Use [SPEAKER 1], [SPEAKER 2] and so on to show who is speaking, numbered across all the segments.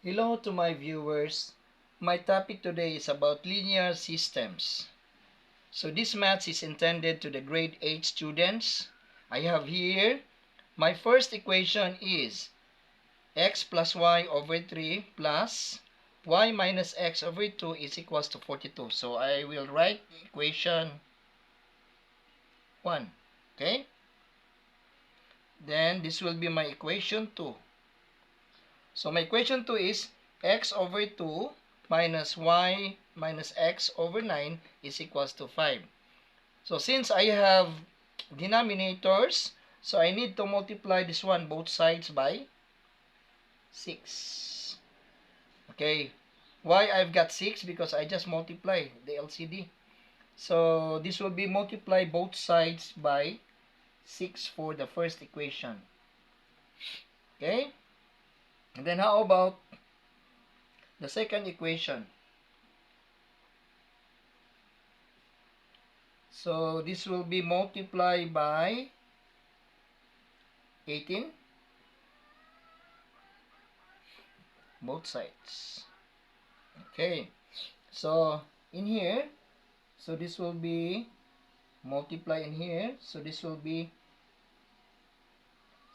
[SPEAKER 1] Hello to my viewers. My topic today is about linear systems. So this math is intended to the grade 8 students. I have here my first equation is x plus y over 3 plus y minus x over 2 is equals to 42. So I will write equation 1. Okay? Then this will be my equation 2. So my equation 2 is x over 2 minus y minus x over 9 is equals to 5. So since I have denominators, so I need to multiply this one both sides by 6. Okay. Why I've got 6? Because I just multiply the LCD. So this will be multiply both sides by 6 for the first equation. Okay. And then how about the second equation? So this will be multiplied by 18, both sides. Okay, so in here, so this will be multiply in here, so this will be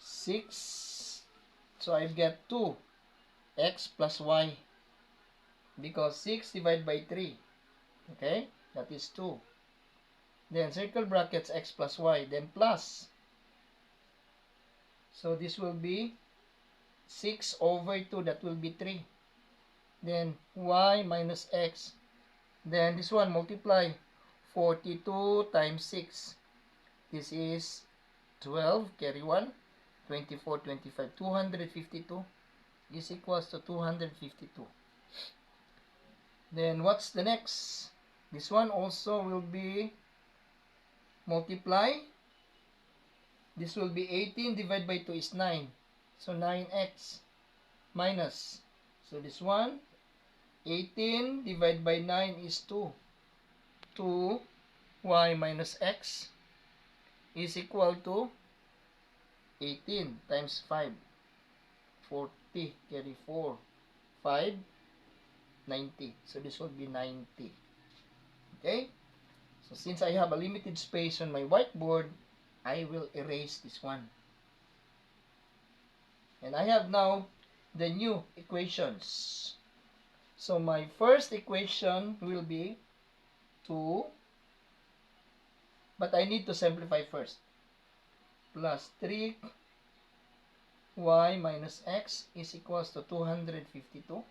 [SPEAKER 1] 6. So I've got 2 x plus y, because 6 divided by 3, okay, that is 2. Then circle brackets x plus y, then plus. So this will be 6 over 2, that will be 3. Then y minus x. Then this one multiply 42 times 6. This is 12, carry 1, 24, 25, 252 is equals to 252. Then what's the next? This one also will be multiply. This will be 18 divided by 2 is 9. So 9x minus. So this one, 18 divided by 9 is 2. 2y minus x is equal to 18 times 5. 40, carry 4. 5, 90. So this will be 90. Okay? So since I have a limited space on my whiteboard, I will erase this one. And I have now the new equations. So my first equation will be 2, but I need to simplify first. Plus 3y minus x is equals to 252.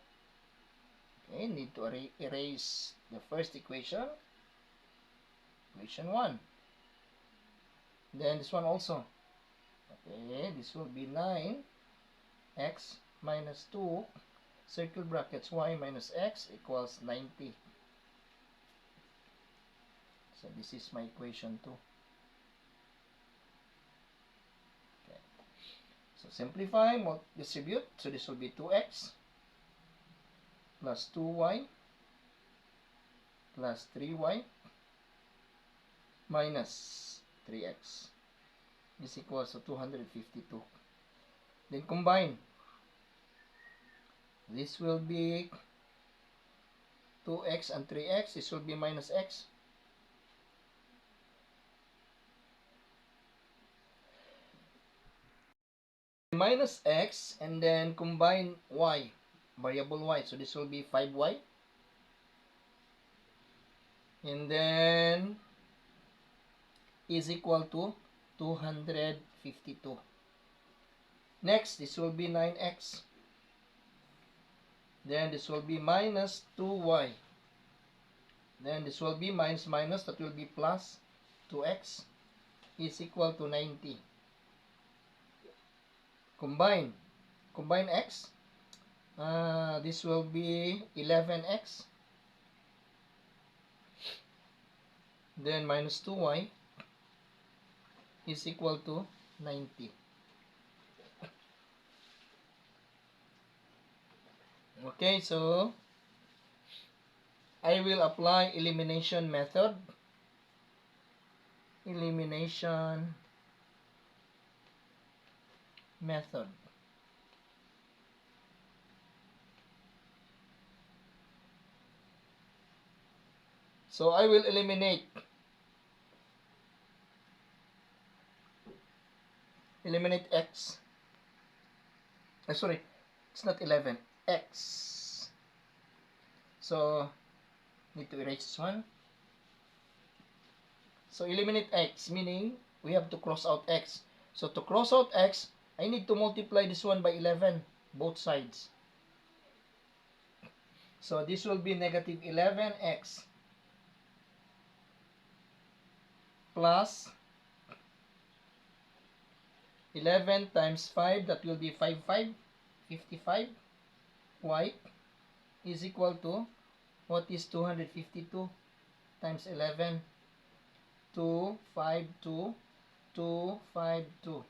[SPEAKER 1] Okay, need to erase the first equation. Equation 1. Then this one also. Okay, this will be 9x minus 2, circle brackets y minus x equals 90. So this is my equation 2. Okay. So simplify, distribute. So this will be 2x plus 2y plus 3y minus 3x is equals to 252. Then combine. This will be 2x and 3x. This will be minus x. Minus x and then combine y, variable y. So this will be 5y. And then is equal to 252. Next, this will be 9x. Then this will be minus 2y. Then this will be minus minus, that will be plus 2x is equal to 90. Combine x. This will be 11x. Then minus 2y is equal to 90. Okay, so I will apply elimination method. Elimination method. So I will eliminate x. Sorry, it's not 11, x. So need to erase this one. So eliminate x, meaning we have to cross out x. So to cross out x, I need to multiply this one by 11, both sides. So this will be negative 11x plus 11 times 5, that will be 55 y is equal to, what is 252 times 11? 252, 252.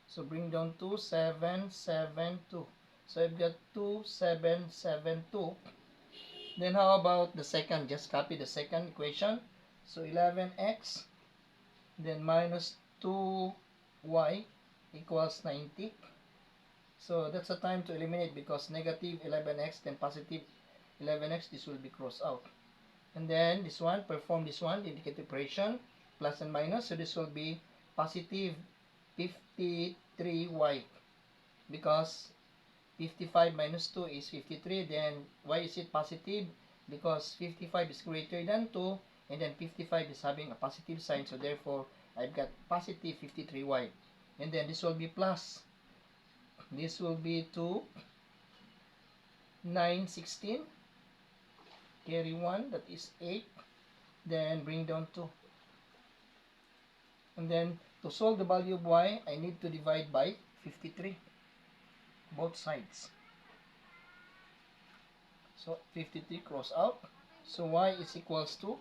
[SPEAKER 1] So bring down to 772. So I've got 2772. Then how about the second? Just copy the second equation. So 11x, then minus 2y equals 90. So that's the time to eliminate, because negative 11x then positive 11x, this will be crossed out. And then this one, perform this one, the indicative operation, plus and minus. So this will be positive 53y, because 55 minus 2 is 53. Then why is it positive? Because 55 is greater than 2, and then 55 is having a positive sign. So therefore, I've got positive 53y. And then this will be plus. This will be 2, 9, 16. Carry 1, that is 8. Then bring down 2. And then to solve the value of y, I need to divide by 53. Both sides. So 53 cross out. So y is equals to,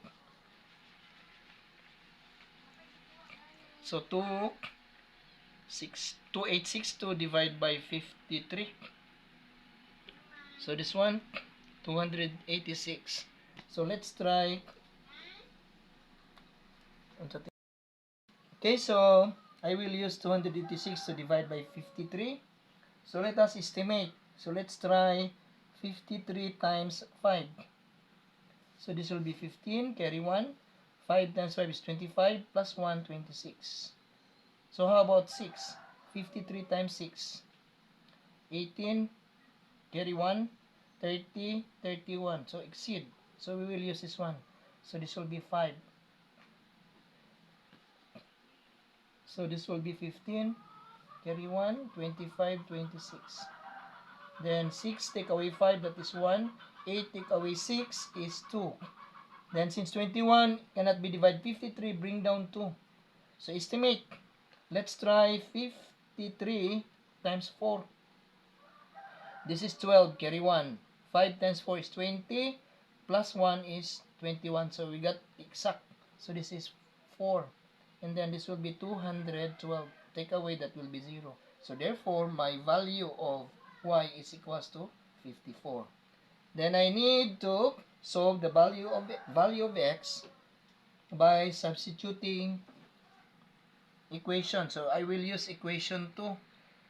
[SPEAKER 1] so 2862 divided by 53. So this one 286. So let's try. Okay, so I will use 286 to divide by 53. So let us estimate. So let's try 53 times 5. So this will be 15, carry 1. 5 times 5 is 25, plus 1, 26. So how about 6? 53 times 6. 18, carry 1. 30, 31. So exceed. So we will use this one. So this will be 5. So this will be 15, carry 1, 25, 26. Then 6 take away 5, that is 1. 8 take away 6 is 2. Then since 21 cannot be divided 53, bring down 2. So estimate. Let's try 53 times 4. This is 12, carry 1. 5 times 4 is 20, plus 1 is 21. So we got exact. So this is 4. And then this will be 212. Take away, that will be 0. So therefore, my value of y is equals to 54. Then I need to solve the value of x by substituting equation. So I will use equation 2.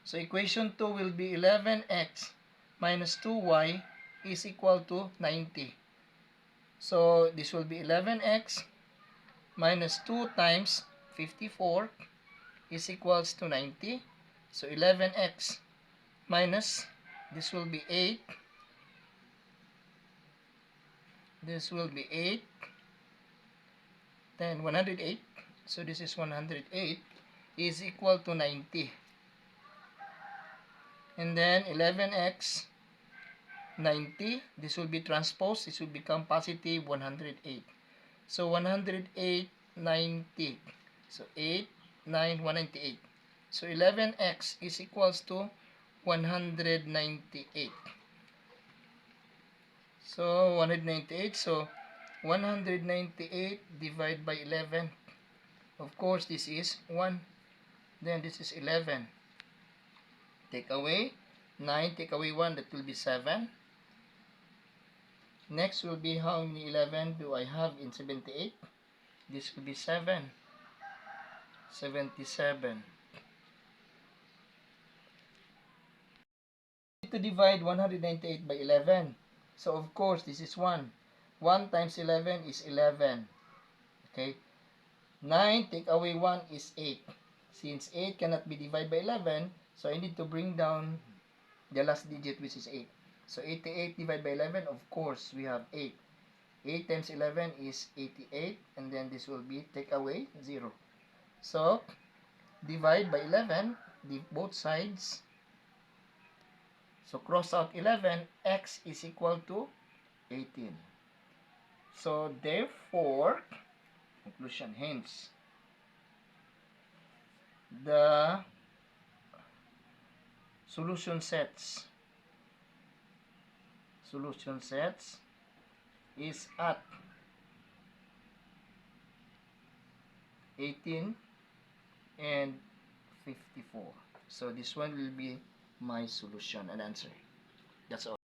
[SPEAKER 1] So equation 2 will be 11x minus 2y is equal to 90. So this will be 11x minus 2 times 54 is equals to 90. So 11x minus, this will be 8. This will be 8. Then 108. So this is 108 is equal to 90. And then 11x 90. This will be transposed. This will become positive 108. So 108, 90. So 8, 9, 198. So 11x is equals to 198. So 198. So 198 divided by 11. Of course, this is 1. Then this is 11. Take away 9, take away 1, that will be 7. Next will be, how many 11 do I have in 78? This will be 7. 77. To divide 198 by 11. So of course, this is 1. 1 times 11 is 11. Okay? 9 take away 1 is 8. Since 8 cannot be divided by 11, so I need to bring down the last digit, which is 8. So 88 divided by 11, of course, we have 8. 8 times 11 is 88, and then this will be take away 0. So, divide by 11, both sides. So, cross out 11, x is equal to 18. So, therefore, conclusion, hence, the solution sets is at 18 and 54. So, this one will be my solution and answer. That's all.